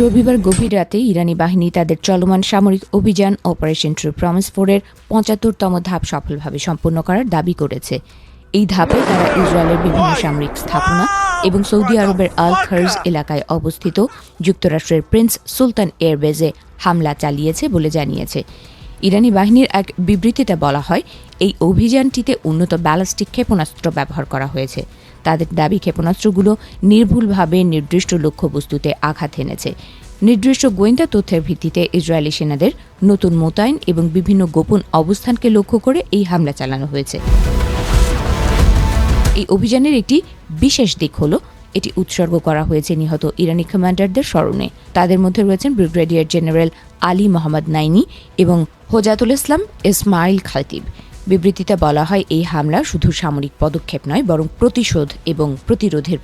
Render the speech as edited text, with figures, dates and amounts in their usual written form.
রবিবার গভীর রাতে ইরানি বাহিনী তাদের চলমান সামরিক অভিযান অপারেশন ট্রু প্রমিস 4-এর ৭৫তম ধাপ সফলভাবে সম্পন্ন করার দাবি করেছে। এই ধাপে তারা ইসরায়েলের বিভিন্ন সামরিক স্থাপনা এবং সৌদি আরবের আল খার্জ এলাকায় অবস্থিত যুক্তরাষ্ট্রের প্রিন্স সুলতান এয়ারবেজে হামলা চালিয়েছে বলে জানিয়েছে। ইরানি বাহিনীর এক বিবৃতিতে বলা হয়, এই অভিযানটিতে উন্নত ব্যালিস্টিক ক্ষেপণাস্ত্র ব্যবহার করা হয়েছে। তাদের দাবি ক্ষেপণাস্ত্রগুলো নির্ভুলভাবে নির্দিষ্ট লক্ষ্যবস্তুতে আঘাত এনেছে। নির্দিষ্ট গোয়েন্দা তথ্যের ভিত্তিতে ইসরায়েলি সেনাদের নতুন মোতায়েন এবং বিভিন্ন গোপন অবস্থানকে লক্ষ্য করে এই হামলা চালানো হয়েছে। এই অভিযানের একটি বিশেষ দিক হল এটি উৎসর্গ করা হয়েছে নিহত ইরানি কমান্ডারদের স্মরণে। তাদের মধ্যে রয়েছেন ব্রিগেডিয়ার জেনারেল আলী মোহাম্মদ নাইনি এবং হোজাতুল ইসলাম ইসমাইল খাতিব। বিবৃতিতে বলা হয়, এই হামলা শুধু সামরিক পদক্ষেপ নয়, বরং প্রতিশোধ এবং প্রতিরোধের